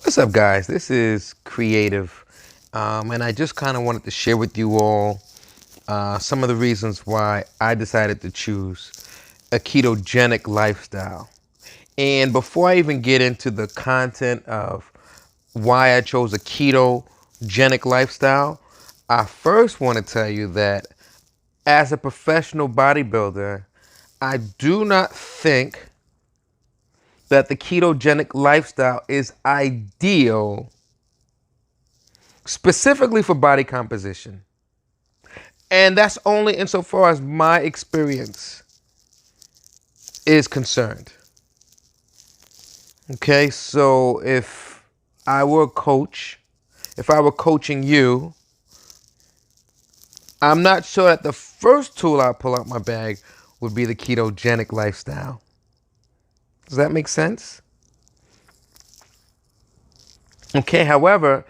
What's up, guys? This is Creative, and I just kind of wanted to share with you all some of the reasons why I decided to choose a ketogenic lifestyle. And before I even get into the content of why I chose a ketogenic lifestyle, I first want to tell you that as a professional bodybuilder, I do not think that the ketogenic lifestyle is ideal specifically for body composition. And that's only insofar as my experience is concerned. Okay, so if I were a coach, if I were coaching you, I'm not sure that the first tool I pull out my bag would be the ketogenic lifestyle. Does that make sense? Okay, however,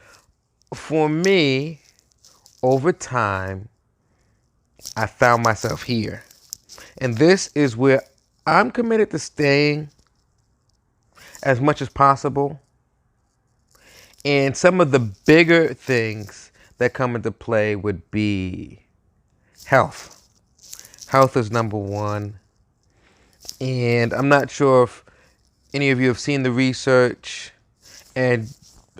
for me, over time, I found myself here. And this is where I'm committed to staying as much as possible. And some of the bigger things that come into play would be health. Health is number one. And I'm not sure if any of you have seen the research. And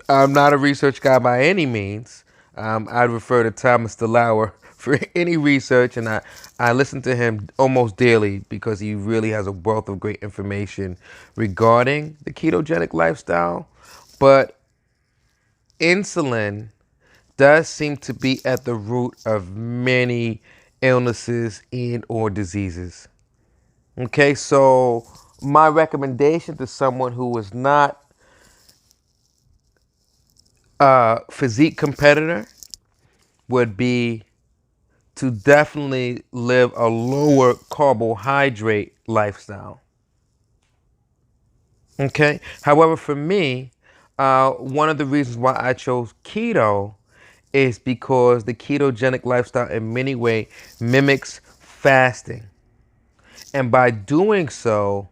I'm not a research guy by any means. I'd refer to Thomas DeLauer for any research, and I listen to him almost daily because he really has a wealth of great information regarding the ketogenic lifestyle. But insulin does seem to be at the root of many illnesses and or diseases. Okay, so my recommendation to someone who is not a physique competitor would be to definitely live a lower carbohydrate lifestyle. Okay. However, for me, one of the reasons why I chose keto is because the ketogenic lifestyle in many ways mimics fasting. And by doing so,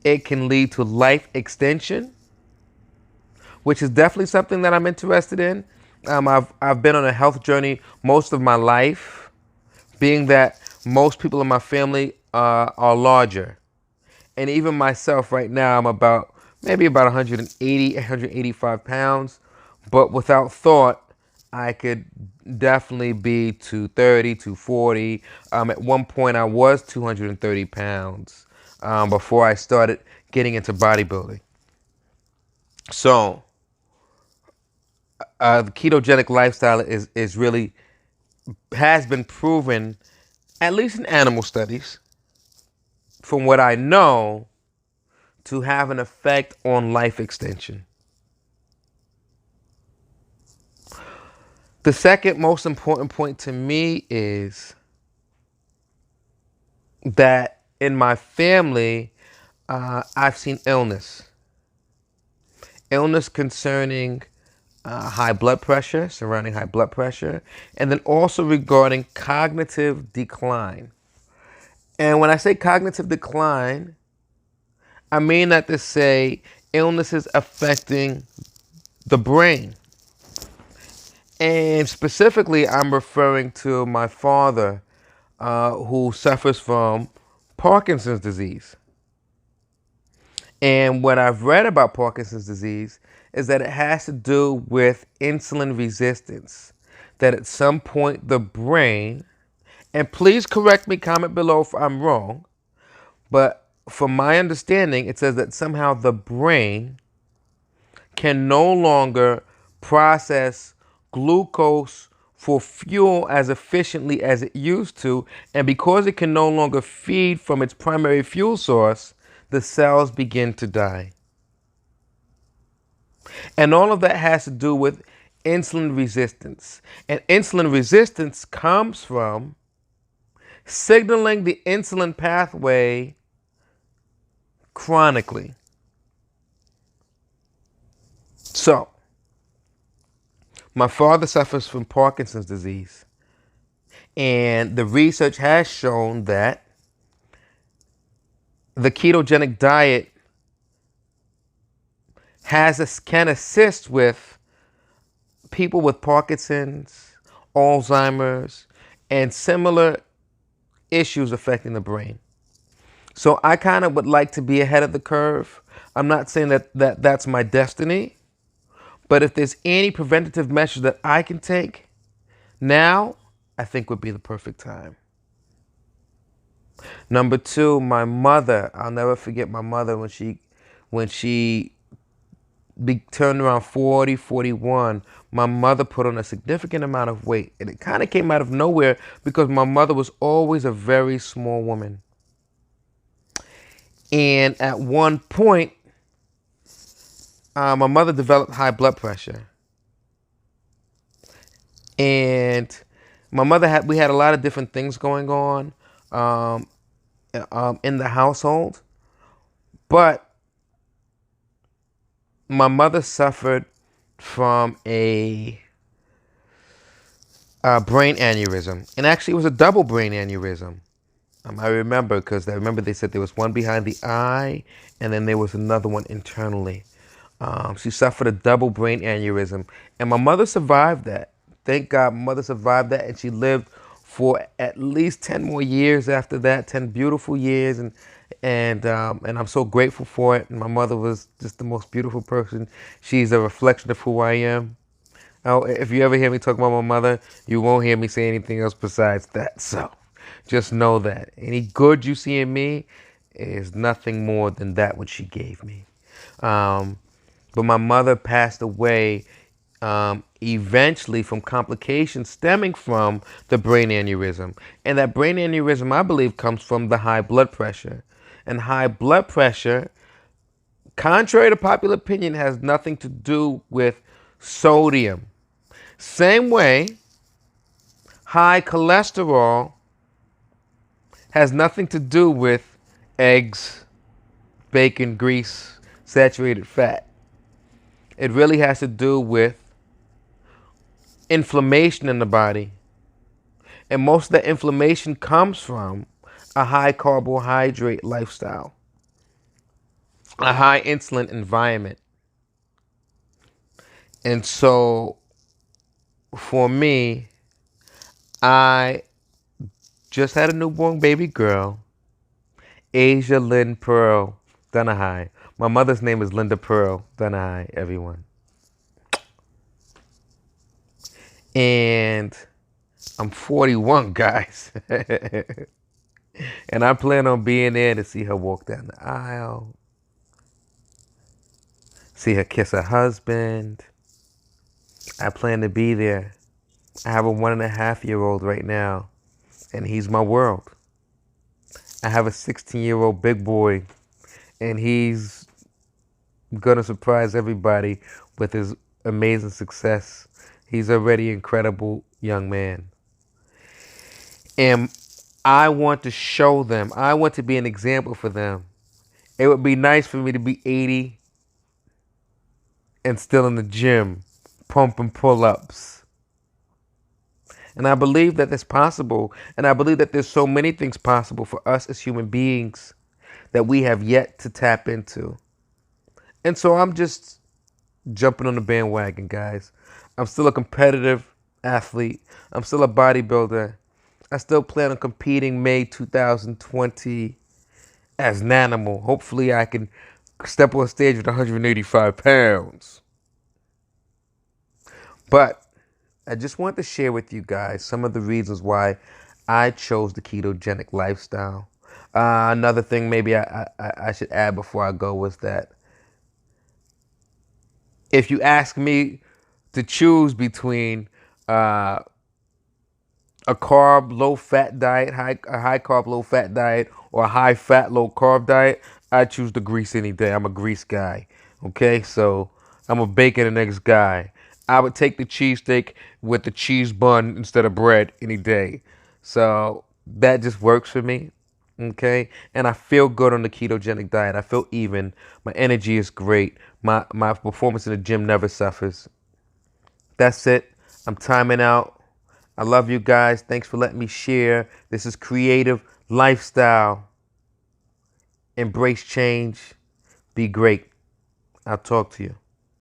it can lead to life extension, which is definitely something that I'm interested in. I've been on a health journey most of my life, being that most people in my family are larger. And even myself right now, I'm maybe about 180, 185 pounds. But without thought, I could definitely be 230, 240. At one point, I was 230 pounds before I started getting into bodybuilding. So the ketogenic lifestyle is really has been proven, at least in animal studies, from what I know, to have an effect on life extension. The second most important point to me is that in my family, I've seen illness. Illness concerning high blood pressure, surrounding high blood pressure, and then also regarding cognitive decline. And when I say cognitive decline, I mean that to say illnesses affecting the brain. And specifically, I'm referring to my father, who suffers from Parkinson's disease. And what I've read about Parkinson's disease is that it has to do with insulin resistance. That at some point the brain, and please correct me, comment below if I'm wrong, but from my understanding, it says that somehow the brain can no longer process glucose for fuel as efficiently as it used to. And because it can no longer feed from its primary fuel source, the cells begin to die. And all of that has to do with insulin resistance. And insulin resistance comes from signaling the insulin pathway chronically. So, my father suffers from Parkinson's disease. And the research has shown that the ketogenic diet can assist with people with Parkinson's, Alzheimer's, and similar issues affecting the brain. So I kind of would like to be ahead of the curve. I'm not saying that's my destiny, but if there's any preventative measures that I can take now, I think would be the perfect time. Number two, my mother. I'll never forget my mother when she turned around 40, 41. My mother put on a significant amount of weight, and it kind of came out of nowhere because my mother was always a very small woman. And at one point, my mother developed high blood pressure. And we had a lot of different things going on in the household. But my mother suffered from a brain aneurysm. And actually, it was a double brain aneurysm. I remember because they said there was one behind the eye and then there was another one internally. She suffered a double brain aneurysm. And my mother survived that. Thank God my mother survived that. And she lived for at least 10 more years after that, 10 beautiful years. And I'm so grateful for it. And my mother was just the most beautiful person. She's a reflection of who I am. Oh, if you ever hear me talk about my mother, you won't hear me say anything else besides that. So just know that any good you see in me is nothing more than that which she gave me. But my mother passed away eventually from complications stemming from the brain aneurysm. And that brain aneurysm, I believe, comes from the high blood pressure. And high blood pressure, contrary to popular opinion, has nothing to do with sodium. Same way, high cholesterol has nothing to do with eggs, bacon, grease, saturated fat. It really has to do with inflammation in the body. And most of the inflammation comes from a high carbohydrate lifestyle, a high insulin environment. And so for me, I just had a newborn baby girl, Asia Lynn Pearl Dunahai. My mother's name is Linda Pearl Dunahai, everyone. And I'm 41, guys. And I plan on being there to see her walk down the aisle, see her kiss her husband. I plan to be there. I have a 1.5-year-old right now, and he's my world. I have a 16-year-old big boy, and he's going to surprise everybody with his amazing success. He's already an incredible young man. And I want to show them. I want to be an example for them. It would be nice for me to be 80 and still in the gym, pumping pull-ups. And I believe that that's possible. And I believe that there's so many things possible for us as human beings that we have yet to tap into. And so I'm just jumping on the bandwagon, guys. I'm still a competitive athlete. I'm still a bodybuilder. I still plan on competing May 2020 as an animal. Hopefully I can step on stage with 185 pounds. But I just want to share with you guys some of the reasons why I chose the ketogenic lifestyle. Another thing maybe I should add before I go was that if you ask me to choose between a carb, low fat diet, a high carb, low fat diet, or a high fat, low carb diet, I choose the grease any day. I'm a grease guy. Okay, so I'm a bacon and eggs guy. I would take the cheesesteak with the cheese bun instead of bread any day. So that just works for me. Okay, and I feel good on the ketogenic diet. I feel even. My energy is great. My performance in the gym never suffers. That's it. I'm timing out. I love you guys. Thanks for letting me share. This is Creative Lifestyle. Embrace change. Be great. I'll talk to you.